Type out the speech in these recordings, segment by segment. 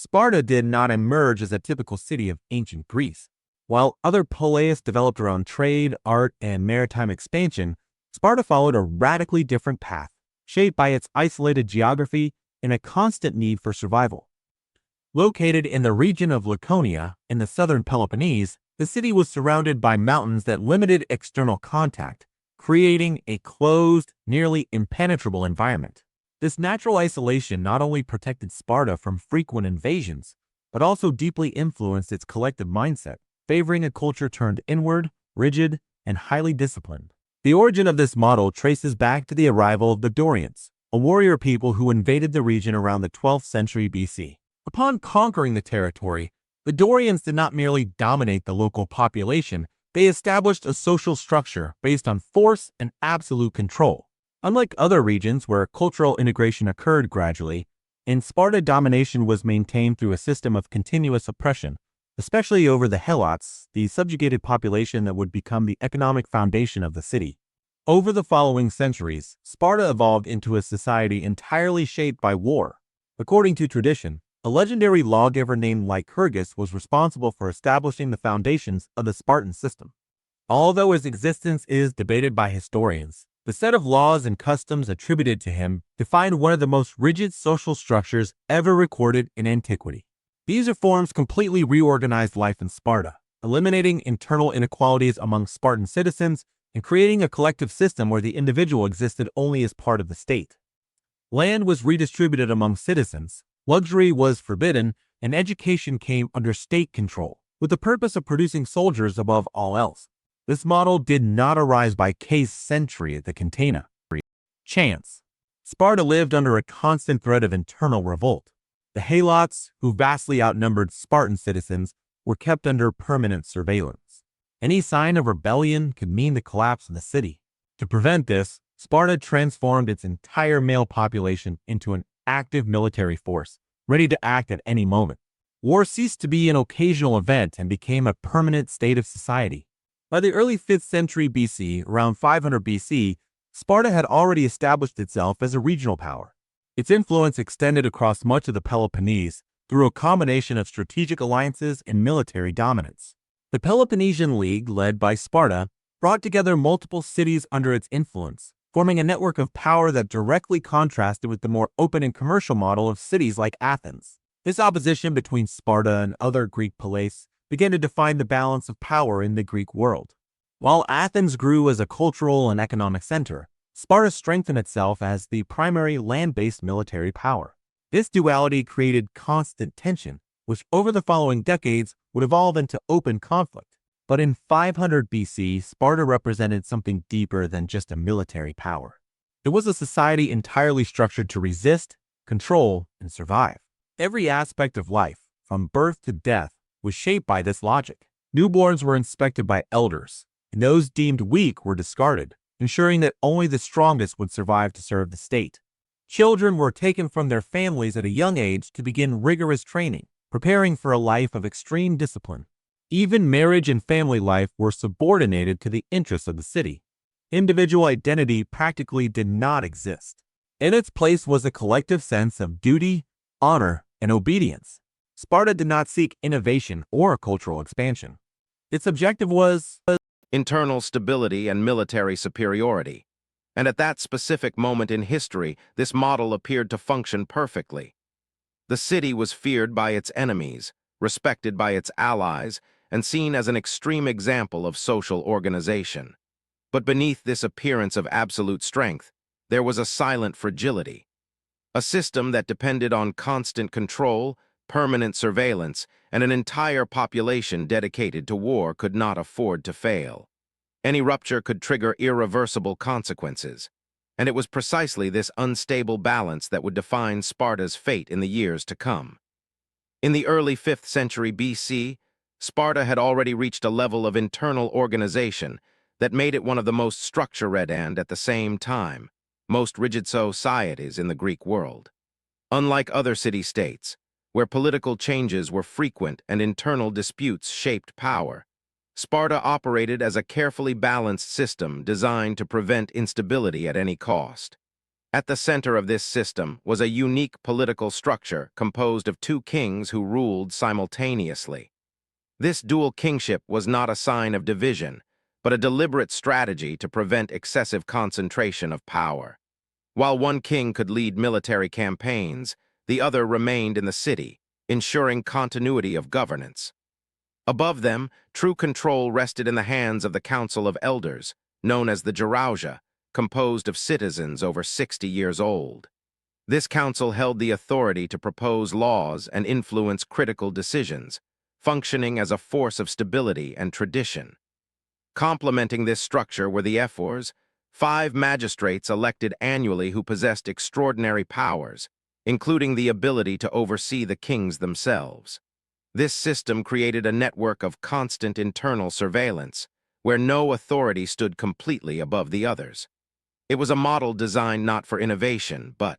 Sparta did not emerge as a typical city of ancient Greece. While other polis developed around trade, art, and maritime expansion, Sparta followed a radically different path, shaped by its isolated geography and a constant need for survival. Located in the region of Laconia in the southern Peloponnese, the city was surrounded by mountains that limited external contact, creating a closed, nearly impenetrable environment. This natural isolation not only protected Sparta from frequent invasions, but also deeply influenced its collective mindset, favoring a culture turned inward, rigid, and highly disciplined. The origin of this model traces back to the arrival of the Dorians, a warrior people who invaded the region around the 12th century BC. Upon conquering the territory, the Dorians did not merely dominate the local population, they established a social structure based on force and absolute control. Unlike other regions where cultural integration occurred gradually, in Sparta domination was maintained through a system of continuous oppression, especially over the Helots, the subjugated population that would become the economic foundation of the city. Over the following centuries, Sparta evolved into a society entirely shaped by war. According to tradition, a legendary lawgiver named Lycurgus was responsible for establishing the foundations of the Spartan system. Although his existence is debated by historians, the set of laws and customs attributed to him defined one of the most rigid social structures ever recorded in antiquity. These reforms completely reorganized life in Sparta, eliminating internal inequalities among Spartan citizens and creating a collective system where the individual existed only as part of the state. Land was redistributed among citizens, luxury was forbidden, and education came under state control, with the purpose of producing soldiers above all else. This model did not arise by case century at the Catena. Chance. Sparta lived under a constant threat of internal revolt. The Helots, who vastly outnumbered Spartan citizens, were kept under permanent surveillance. Any sign of rebellion could mean the collapse of the city. To prevent this, Sparta transformed its entire male population into an active military force, ready to act at any moment. War ceased to be an occasional event and became a permanent state of society. By the early 5th century BC, around 500 BC, Sparta had already established itself as a regional power. Its influence extended across much of the Peloponnese through a combination of strategic alliances and military dominance. The Peloponnesian League, led by Sparta, brought together multiple cities under its influence, forming a network of power that directly contrasted with the more open and commercial model of cities like Athens. This opposition between Sparta and other Greek polis began to define the balance of power in the Greek world. While Athens grew as a cultural and economic center, Sparta strengthened itself as the primary land-based military power. This duality created constant tension, which over the following decades would evolve into open conflict. But in 500 BC, Sparta represented something deeper than just a military power. It was a society entirely structured to resist, control, and survive. Every aspect of life, from birth to death, was shaped by this logic. Newborns were inspected by elders, and those deemed weak were discarded, ensuring that only the strongest would survive to serve the state. Children were taken from their families at a young age to begin rigorous training, preparing for a life of extreme discipline. Even marriage and family life were subordinated to the interests of the city. Individual identity practically did not exist. In its place was a collective sense of duty, honor, and obedience. Sparta did not seek innovation or cultural expansion. Its objective was internal stability and military superiority. And at that specific moment in history, this model appeared to function perfectly. The city was feared by its enemies, respected by its allies, and seen as an extreme example of social organization. But beneath this appearance of absolute strength, there was a silent fragility. A system that depended on constant control, permanent surveillance, and an entire population dedicated to war could not afford to fail. Any rupture could trigger irreversible consequences, and it was precisely this unstable balance that would define Sparta's fate in the years to come. In the early 5th century BC, Sparta had already reached a level of internal organization that made it one of the most structured and, at the same time, most rigid societies in the Greek world. Unlike other city-states, where political changes were frequent and internal disputes shaped power, Sparta operated as a carefully balanced system designed to prevent instability at any cost. At the center of this system was a unique political structure composed of two kings who ruled simultaneously. This dual kingship was not a sign of division, but a deliberate strategy to prevent excessive concentration of power. While one king could lead military campaigns, the other remained in the city, ensuring continuity of governance. Above them, true control rested in the hands of the Council of Elders, known as the Gerousia, composed of citizens over 60 years old. This council held the authority to propose laws and influence critical decisions, functioning as a force of stability and tradition. Complementing this structure were the ephors, 5 magistrates elected annually who possessed extraordinary powers, including the ability to oversee the kings themselves. This system created a network of constant internal surveillance, where no authority stood completely above the others. It was a model designed not for innovation, but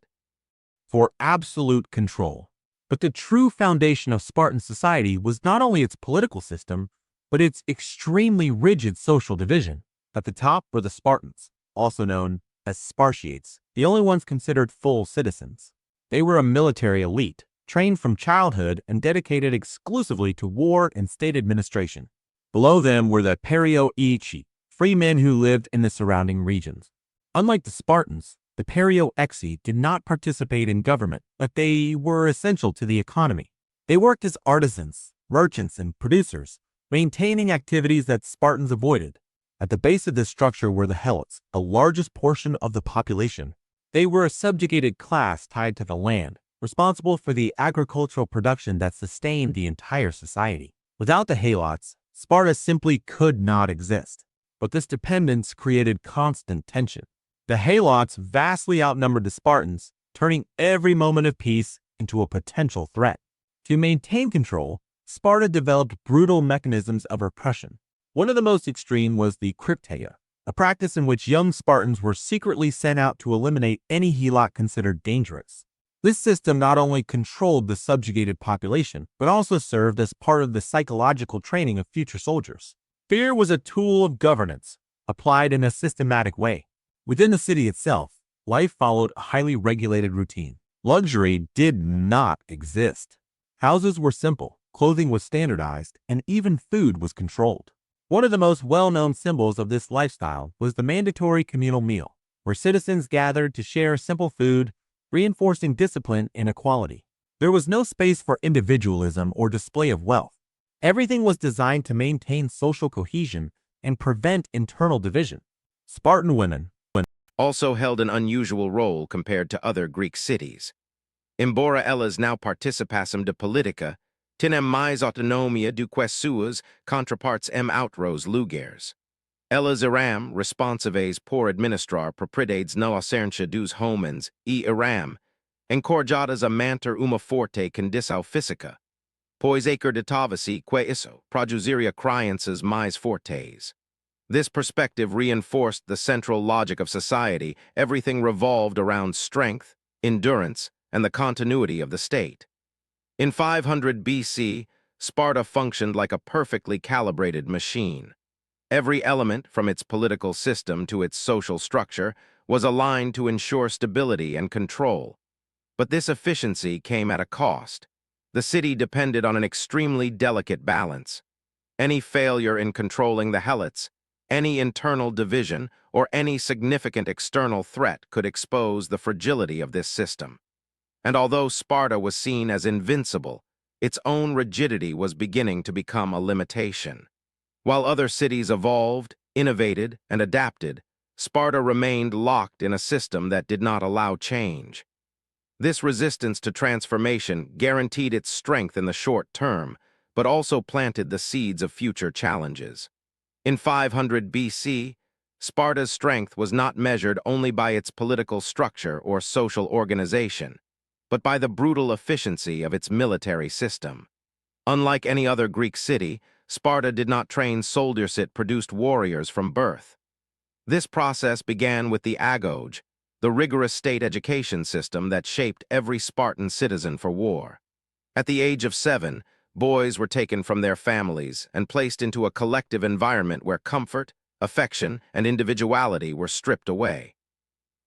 for absolute control. But the true foundation of Spartan society was not only its political system, but its extremely rigid social division. At the top were the Spartans, also known as Spartiates, the only ones considered full citizens. They were a military elite, trained from childhood and dedicated exclusively to war and state administration. Below them were the Perioeci, free men who lived in the surrounding regions. Unlike the Spartans, the Perioeci did not participate in government, but they were essential to the economy. They worked as artisans, merchants, and producers, maintaining activities that Spartans avoided. At the base of this structure were the Helots, the largest portion of the population. They were a subjugated class tied to the land, responsible for the agricultural production that sustained the entire society. Without the Helots, Sparta simply could not exist. But this dependence created constant tension. The Helots vastly outnumbered the Spartans, turning every moment of peace into a potential threat. To maintain control, Sparta developed brutal mechanisms of repression. One of the most extreme was the Crypteia, a practice in which young Spartans were secretly sent out to eliminate any Helot considered dangerous. This system not only controlled the subjugated population, but also served as part of the psychological training of future soldiers. Fear was a tool of governance, applied in a systematic way. Within the city itself, life followed a highly regulated routine. Luxury did not exist. Houses were simple, clothing was standardized, and even food was controlled. One of the most well-known symbols of this lifestyle was the mandatory communal meal, where citizens gathered to share simple food, reinforcing discipline and equality. There was no space for individualism or display of wealth. Everything was designed to maintain social cohesion and prevent internal division. Spartan women also held an unusual role compared to other Greek cities. Embora elas now participasem de politica, tinem mais autonomia do que suas contrapartes outros lugares. Elas eram responsáveis por administrar propriedades não acerca dos homens e eram encorajadas a manter uma forte condição física, pois acreditava-se que isso produziria crianças mais fortes. This perspective reinforced the central logic of society. Everything revolved around strength, endurance, and the continuity of the state. In 500 BC, Sparta functioned like a perfectly calibrated machine. Every element, from its political system to its social structure, was aligned to ensure stability and control. But this efficiency came at a cost. The city depended on an extremely delicate balance. Any failure in controlling the Helots, any internal division, or any significant external threat could expose the fragility of this system. And although Sparta was seen as invincible, its own rigidity was beginning to become a limitation. While other cities evolved, innovated, and adapted, Sparta remained locked in a system that did not allow change. This resistance to transformation guaranteed its strength in the short term, but also planted the seeds of future challenges. In 500 BC, Sparta's strength was not measured only by its political structure or social organization, but by the brutal efficiency of its military system. Unlike any other Greek city, Sparta did not train soldiers, it produced warriors from birth. This process began with the agoge, the rigorous state education system that shaped every Spartan citizen for war. At the age of 7, boys were taken from their families and placed into a collective environment where comfort, affection, and individuality were stripped away.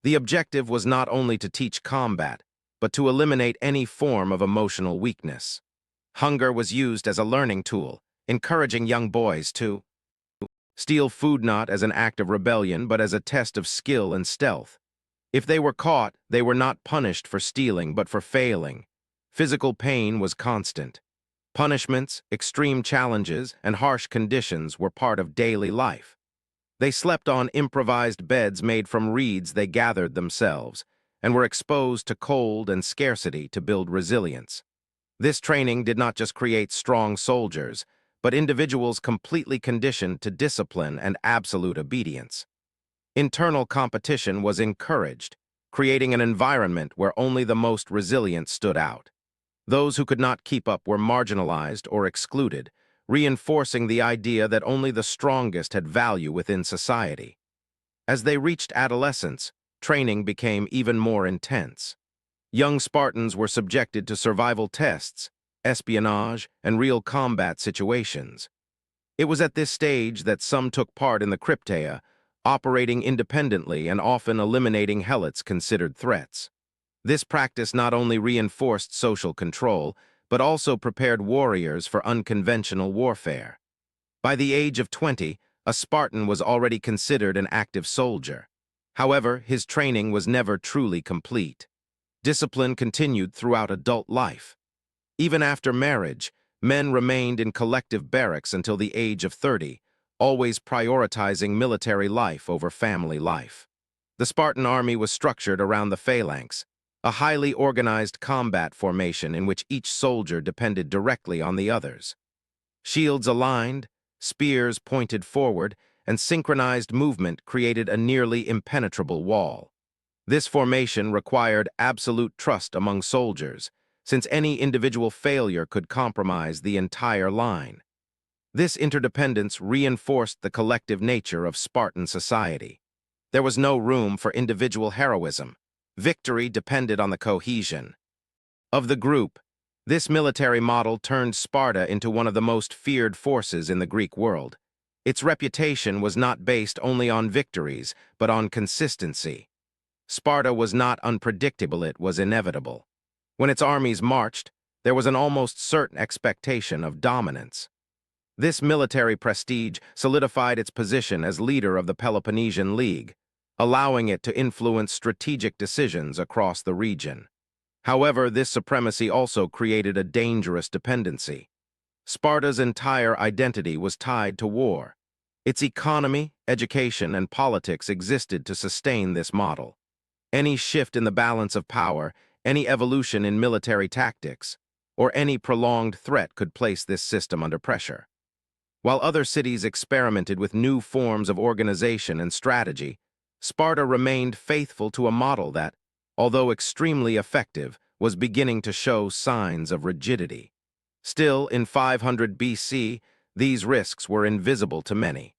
The objective was not only to teach combat, but to eliminate any form of emotional weakness. Hunger was used as a learning tool, encouraging young boys to steal food not as an act of rebellion, but as a test of skill and stealth. If they were caught, they were not punished for stealing, but for failing. Physical pain was constant. Punishments, extreme challenges, and harsh conditions were part of daily life. They slept on improvised beds made from reeds they gathered themselves, and were exposed to cold and scarcity to build resilience. This training did not just create strong soldiers, but individuals completely conditioned to discipline and absolute obedience. Internal competition was encouraged, creating an environment where only the most resilient stood out. Those who could not keep up were marginalized or excluded, reinforcing the idea that only the strongest had value within society. As they reached adolescence, training became even more intense. Young Spartans were subjected to survival tests, espionage, and real combat situations. It was at this stage that some took part in the crypteia, operating independently and often eliminating helots considered threats. This practice not only reinforced social control, but also prepared warriors for unconventional warfare. By the age of 20, a Spartan was already considered an active soldier. However, his training was never truly complete. Discipline continued throughout adult life. Even after marriage, men remained in collective barracks until the age of 30, always prioritizing military life over family life. The Spartan army was structured around the phalanx, a highly organized combat formation in which each soldier depended directly on the others. Shields aligned, spears pointed forward, and synchronized movement created a nearly impenetrable wall. This formation required absolute trust among soldiers, since any individual failure could compromise the entire line. This interdependence reinforced the collective nature of Spartan society. There was no room for individual heroism. Victory depended on the cohesion of the group. This military model turned Sparta into one of the most feared forces in the Greek world. Its reputation was not based only on victories, but on consistency. Sparta was not unpredictable, it was inevitable. When its armies marched, there was an almost certain expectation of dominance. This military prestige solidified its position as leader of the Peloponnesian League, allowing it to influence strategic decisions across the region. However, this supremacy also created a dangerous dependency. Sparta's entire identity was tied to war. Its economy, education, and politics existed to sustain this model. Any shift in the balance of power, any evolution in military tactics, or any prolonged threat could place this system under pressure. While other cities experimented with new forms of organization and strategy, Sparta remained faithful to a model that, although extremely effective, was beginning to show signs of rigidity. Still, in 500 BC, these risks were invisible to many.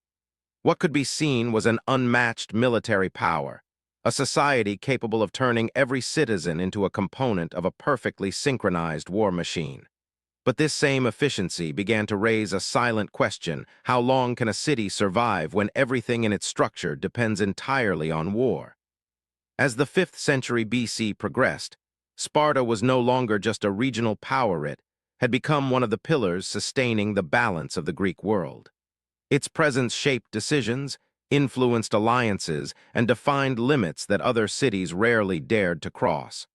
What could be seen was an unmatched military power, a society capable of turning every citizen into a component of a perfectly synchronized war machine. But this same efficiency began to raise a silent question: how long can a city survive when everything in its structure depends entirely on war? As the 5th century BC progressed, Sparta was no longer just a regional power, it had become one of the pillars sustaining the balance of the Greek world. Its presence shaped decisions, influenced alliances, and defined limits that other cities rarely dared to cross.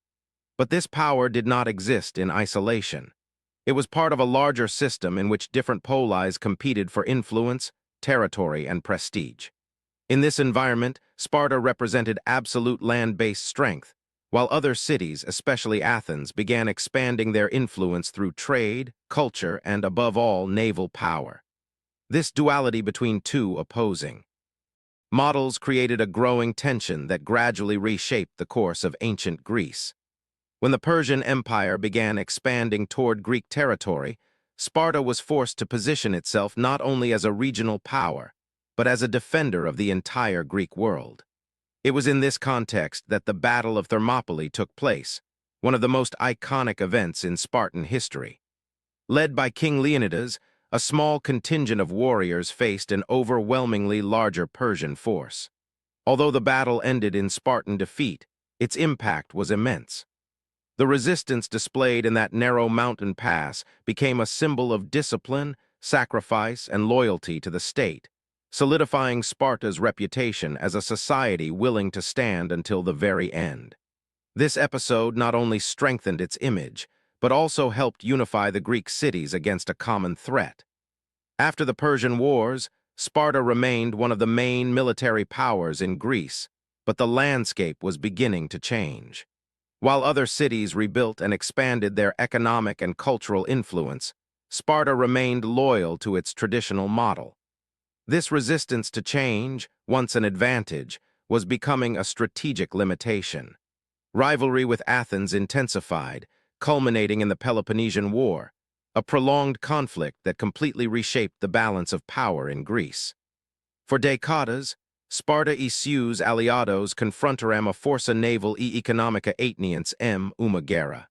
But this power did not exist in isolation. It was part of a larger system in which different polis competed for influence, territory, and prestige. In this environment, Sparta represented absolute land-based strength, while other cities, especially Athens, began expanding their influence through trade, culture, and above all, naval power. This duality between two opposing models created a growing tension that gradually reshaped the course of ancient Greece. When the Persian Empire began expanding toward Greek territory, Sparta was forced to position itself not only as a regional power, but as a defender of the entire Greek world. It was in this context that the Battle of Thermopylae took place, one of the most iconic events in Spartan history. Led by King Leonidas, a small contingent of warriors faced an overwhelmingly larger Persian force. Although the battle ended in Spartan defeat, its impact was immense. The resistance displayed in that narrow mountain pass became a symbol of discipline, sacrifice, and loyalty to the state, solidifying Sparta's reputation as a society willing to stand until the very end. This episode not only strengthened its image, but also helped unify the Greek cities against a common threat. After the Persian Wars, Sparta remained one of the main military powers in Greece, but the landscape was beginning to change. While other cities rebuilt and expanded their economic and cultural influence, Sparta remained loyal to its traditional model. This resistance to change, once an advantage, was becoming a strategic limitation. Rivalry with Athens intensified, culminating in the Peloponnesian War, a prolonged conflict that completely reshaped the balance of power in Greece. For decades, Sparta issues aliados confrontarem a força naval e economica aetnians m uma guerra.